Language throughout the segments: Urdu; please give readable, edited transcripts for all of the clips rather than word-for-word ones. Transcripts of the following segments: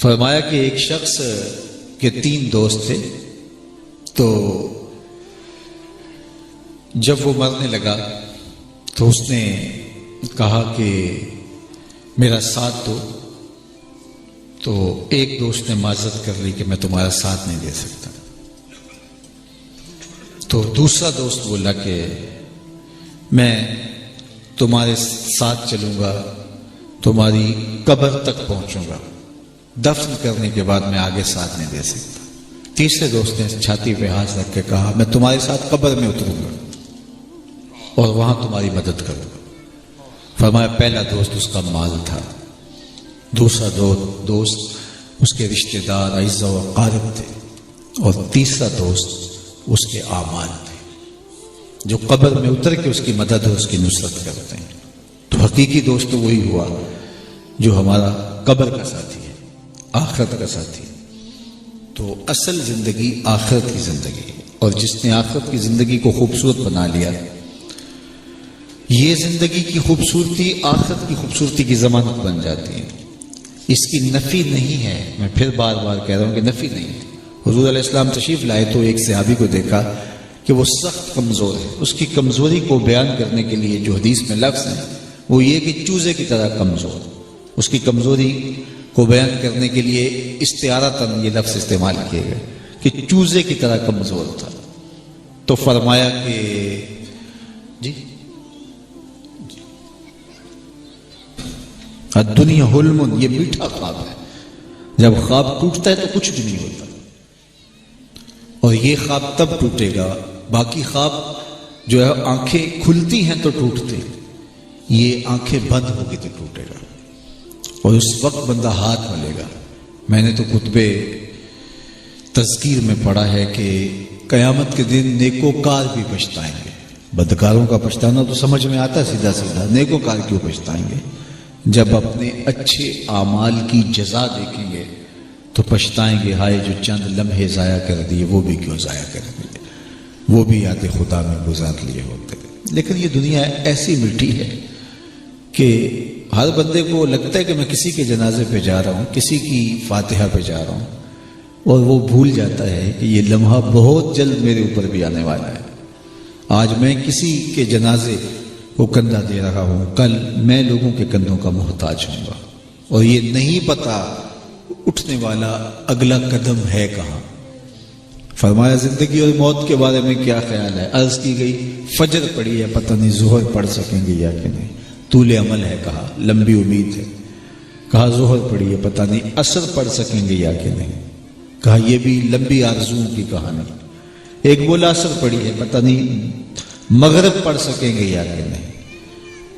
فرمایا کہ ایک شخص کے 3 دوست تھے، تو جب وہ مرنے لگا تو اس نے کہا کہ میرا ساتھ دو، تو ایک دوست نے معذرت کر لی کہ میں تمہارا ساتھ نہیں دے سکتا، تو دوسرا دوست بولا کہ میں تمہارے ساتھ چلوں گا، تمہاری قبر تک پہنچوں گا، دفن کرنے کے بعد میں آگے ساتھ نہیں دے سکتا۔ تیسرے دوست نے چھاتی پہ ہاتھ رکھ کے کہا میں تمہارے ساتھ قبر میں اتروں گا اور وہاں تمہاری مدد کروں گا۔ فرمایا پہلا دوست اس کا مال تھا، دوسرا دوست اس کے رشتہ دار اعزا و اقارب تھے، اور تیسرا دوست اس کے اعمال تھے جو قبر میں اتر کے اس کی مدد اور اس کی نصرت کرتے ہیں۔ تو حقیقی دوست تو وہی ہوا جو ہمارا قبر کا ساتھی ہے، آخرت کا ساتھی ہے۔ تو اصل زندگی آخرت کی زندگی ہے، اور جس نے آخرت کی زندگی کو خوبصورت بنا لیا، یہ زندگی کی خوبصورتی آخرت کی خوبصورتی کی ضمانت بن جاتی ہے۔ اس کی نفی نہیں ہے، میں پھر بار بار کہہ رہا ہوں کہ نفی نہیں ہے۔ حضور علیہ السلام تشریف لائے تو ایک صحابی کو دیکھا کہ وہ سخت کمزور ہے، اس کی کمزوری کو بیان کرنے کے لیے جو حدیث میں لفظ ہیں وہ یہ کہ چوزے کی طرح کمزور، اس کی کمزوری کو بیان کرنے کے لیے استعارتاً یہ لفظ استعمال کیے گئے کہ چوزے کی طرح کمزور تھا۔ تو فرمایا کہ جی دنیا حلم، یہ میٹھا خواب ہے، جب خواب ٹوٹتا ہے تو کچھ بھی نہیں ہوتا، اور یہ خواب تب ٹوٹے گا، باقی خواب جو ہے آنکھیں کھلتی ہیں تو ٹوٹتے، یہ آنکھیں بند ہوگی تو ٹوٹے گا، اور اس وقت بندہ ہاتھ ملے گا۔ میں نے تو خطبے تذکیر میں پڑھا ہے کہ قیامت کے دن نیکوکار بھی پچھتائیں گے۔ بدکاروں کا پچھتانا تو سمجھ میں آتا سیدھا سیدھا، نیکوکار کیوں پچھتائیں گے؟ جب اپنے اچھے اعمال کی جزا دیکھیں گے تو پچھتائیں گے، ہائے جو چند لمحے ضائع کر دیے وہ بھی کیوں ضائع کر دیے، وہ بھی یاد خدا میں گزار لیے ہوتے۔ لیکن یہ دنیا ایسی میٹھی ہے کہ ہر بندے کو لگتا ہے کہ میں کسی کے جنازے پہ جا رہا ہوں، کسی کی فاتحہ پہ جا رہا ہوں، اور وہ بھول جاتا ہے کہ یہ لمحہ بہت جلد میرے اوپر بھی آنے والا ہے۔ آج میں کسی کے جنازے کو کندھا دے رہا ہوں، کل میں لوگوں کے کندھوں کا محتاج ہوں گا، اور یہ نہیں پتا اٹھنے والا اگلا قدم ہے کہاں۔ فرمایا زندگی اور موت کے بارے میں کیا خیال ہے؟ عرض کی گئی فجر پڑھی ہے، پتہ نہیں ظہر پڑھ سکیں گے یا کہ نہیں، طول عمل ہے کہا، لمبی امید ہے، کہا ظہر پڑھی ہے، پتہ نہیں عصر پڑھ سکیں گے یا کہ نہیں، کہا یہ بھی لمبی آرزوؤں کی کہانی۔ ایک بولا عصر پڑھی ہے، پتہ نہیں مغرب پڑھ سکیں گے یا کہ نہیں،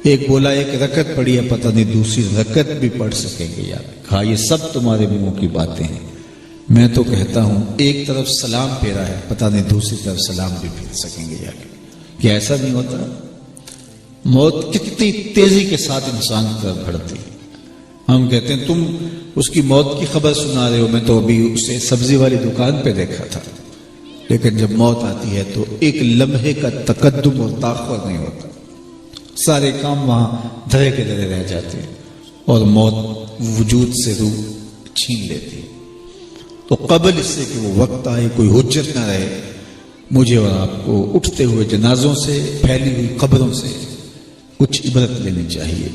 ایک بولا ایک رکعت پڑھی ہے، پتہ نہیں دوسری رکعت بھی پڑھ سکیں گے یا نہیں۔ کہا یہ سب تمہارے منہوں کی باتیں ہیں، میں تو کہتا ہوں ایک طرف سلام پھیرا ہے، پتہ نہیں دوسری طرف سلام بھی پھیر سکیں گے یا نہیں۔ کیا ایسا نہیں ہوتا؟ موت کتنی تیزی کے ساتھ انسان کی طرف بڑھتی ہے۔ ہم کہتے ہیں تم اس کی موت کی خبر سنا رہے ہو، میں تو ابھی اسے سبزی والی دکان پہ دیکھا تھا، لیکن جب موت آتی ہے تو ایک لمحے کا تقدم اور تاخر نہیں ہوتا، سارے کام وہاں دھرے کے دھرے رہ جاتے ہیں، اور موت وجود سے روح چھین لیتی ہے۔ تو قبل اس سے کہ وہ وقت آئے، کوئی حجت نہ رہے، مجھے اور آپ کو اٹھتے ہوئے جنازوں سے، پھیلی ہوئی قبروں سے کچھ عبرت لینی چاہیے،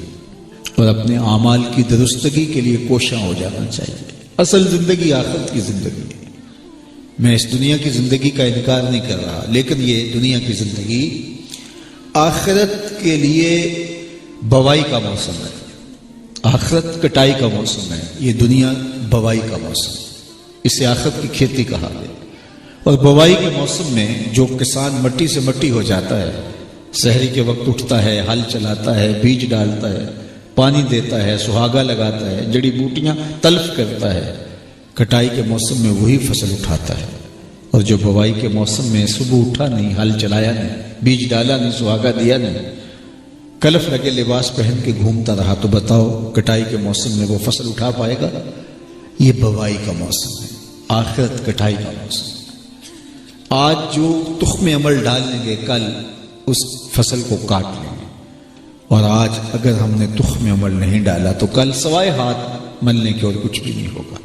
اور اپنے اعمال کی درستگی کے لیے کوشاں ہو جانا چاہیے۔ اصل زندگی آخرت کی زندگی ہے۔ میں اس دنیا کی زندگی کا انکار نہیں کر رہا، لیکن یہ دنیا کی زندگی آخرت کے لیے بوائی کا موسم ہے، آخرت کٹائی کا موسم ہے، یہ دنیا بوائی کا موسم ہے، اسے آخرت کی کھیتی کہا ہے۔ اور بوائی کے موسم میں جو کسان مٹی سے مٹی ہو جاتا ہے، سحری کے وقت اٹھتا ہے، ہل چلاتا ہے، بیج ڈالتا ہے، پانی دیتا ہے، سہاگا لگاتا ہے، جڑی بوٹیاں تلف کرتا ہے، کٹائی کے موسم میں وہی فصل اٹھاتا ہے۔ اور جو بوائی کے موسم میں صبح اٹھا نہیں، ہل چلایا نہیں، بیج ڈالا نہیں، سہاگا دیا نہیں، کلف لگے لباس پہن کے گھومتا رہا، تو بتاؤ کٹائی کے موسم میں وہ فصل اٹھا پائے گا؟ یہ بوائی کا موسم ہے، آخرت کٹائی کا موسم۔ آج جو تخم عمل ڈال لیں گے، کل اس فصل کو کاٹ لیں گے، اور آج اگر ہم نے تخم عمل نہیں ڈالا تو کل سوائے ہاتھ ملنے کے اور کچھ بھی نہیں ہوگا۔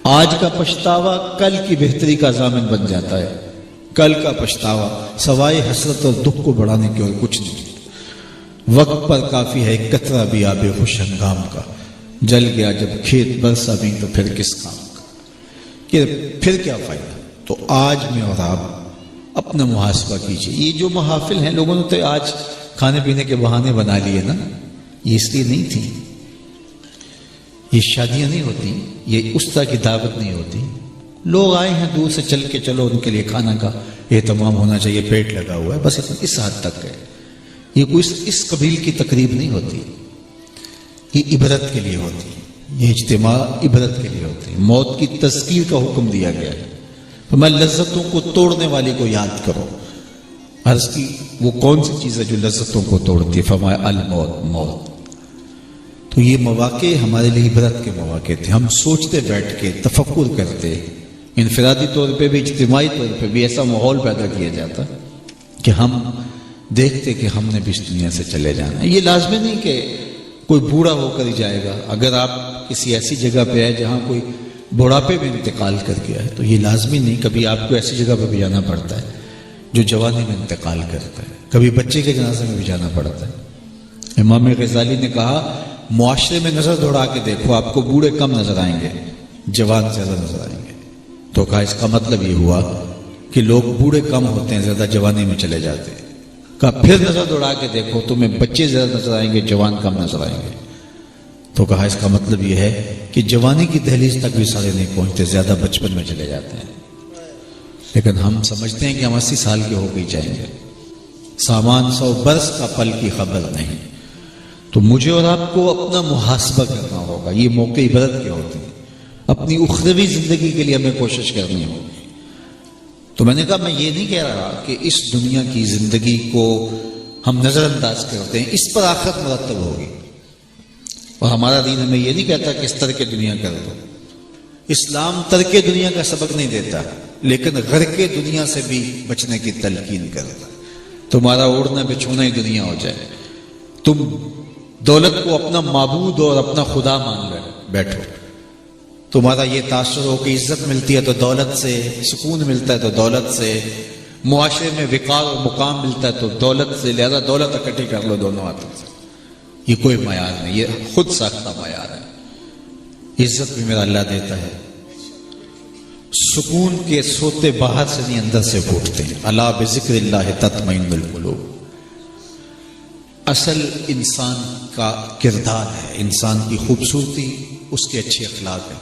آج کا پچھتاوا کل کی بہتری کا ضامن بن جاتا ہے. کل کا پچھتاوا سوائے حسرت اور دکھ کو بڑھانے کے اور کچھ نہیں. وقت پر کافی ہے قطرہ بھی آب خوش ہنگام کا. جل گیا جب کھیت برسا بھی تو پھر کس کام کا. کہ پھر کیا فائدہ. تو آج میں اور آپ اپنا محاسبہ کیجئے. یہ جو محافل ہیں لوگوں نے تو آج کھانے پینے کے بہانے بنا لیے نا. یہ اس لیے نہیں تھی. یہ شادیاں نہیں ہوتی, یہ اس طرح کی دعوت نہیں ہوتی. لوگ آئے ہیں دور سے چل کے, چلو ان کے لیے کھانا کا اہتمام ہونا چاہیے, پیٹ لگا ہوا ہے, بس اس حد تک ہے. یہ کوئی اس قبیل کی تقریب نہیں ہوتی. یہ عبرت کے لیے ہوتی. یہ اجتماع عبرت کے لیے ہوتی. موت کی تذکیر کا حکم دیا گیا ہے. میں لذتوں کو توڑنے والی کو یاد کرو. عرض کی وہ کون سی چیز ہے جو لذتوں کو توڑتی ہے؟ فرمایا الموت, موت. تو یہ مواقع ہمارے لیے عبرت کے مواقع تھے. ہم سوچتے بیٹھ کے, تفکر کرتے, انفرادی طور پہ بھی اجتماعی طور پہ بھی ایسا ماحول پیدا کیا جاتا کہ ہم دیکھتے کہ ہم نے بھی اس دنیا سے چلے جانا ہے. یہ لازمی نہیں کہ کوئی بوڑھا ہو کر ہی جائے گا. اگر آپ کسی ایسی جگہ پہ ہے جہاں کوئی بڑھاپے میں انتقال کر گیا ہے تو یہ لازمی نہیں. کبھی آپ کو ایسی جگہ پہ بھی جانا پڑتا ہے جو جوانی میں انتقال کرتا ہے. کبھی بچے کے جنازے میں بھی جانا پڑتا ہے. امام غزالی نے کہا معاشرے میں نظر دوڑا کے دیکھو, آپ کو بوڑھے کم نظر آئیں گے, جوان زیادہ نظر آئیں گے. تو کہا اس کا مطلب یہ ہوا کہ لوگ بوڑھے کم ہوتے ہیں, زیادہ جوانی میں چلے جاتے ہیں. کہا پھر نظر دوڑا کے دیکھو, تمہیں بچے زیادہ نظر آئیں گے, جوان کم نظر آئیں گے. تو کہا اس کا مطلب یہ ہے کہ جوانی کی دہلیز تک بھی سارے نہیں پہنچتے, زیادہ بچپن میں چلے جاتے ہیں. لیکن ہم سمجھتے ہیں کہ ہم 80 سال کے ہو کے جائیں گے. سامان 100 برس کا پل کی خبر نہیں. تو مجھے اور آپ کو اپنا محاسبہ کرنا ہوگا. یہ موقع عبرت کے ہوتے ہیں. اپنی اخروی زندگی کے لیے ہمیں کوشش کرنی ہوگی. تو میں نے کہا میں یہ نہیں کہہ رہا کہ اس دنیا کی زندگی کو ہم نظر انداز کرتے ہیں, اس پر آخرت مرتب ہوگی. اور ہمارا دین ہمیں یہ نہیں کہتا کہ اس ترک دنیا کر دو. اسلام ترک دنیا کا سبق نہیں دیتا, لیکن غرق دنیا سے بھی بچنے کی تلقین کرتا. تمہارا اوڑھنا بچھونا ہی دنیا ہو جائے. تم دولت کو اپنا معبود اور اپنا خدا مان بیٹھو. تمہارا یہ تاثر ہو کہ عزت ملتی ہے تو دولت سے, سکون ملتا ہے تو دولت سے, معاشرے میں وقار اور مقام ملتا ہے تو دولت سے, لہذا دولت اکٹھی کر لو دونوں ہاتھوں سے. یہ کوئی معیار نہیں, یہ خود ساختہ معیار ہے. عزت بھی میرا اللہ دیتا ہے. سکون کے سوتے باہر سے نہیں اندر سے پھوٹتے ہیں. الا بذکر اللہ تطمئن القلوب. اصل انسان کا کردار ہے, انسان کی خوبصورتی اس کے اچھے اخلاق ہے.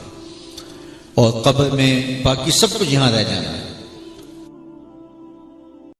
اور قبر میں باقی سب کچھ یہاں رہ جانا ہے.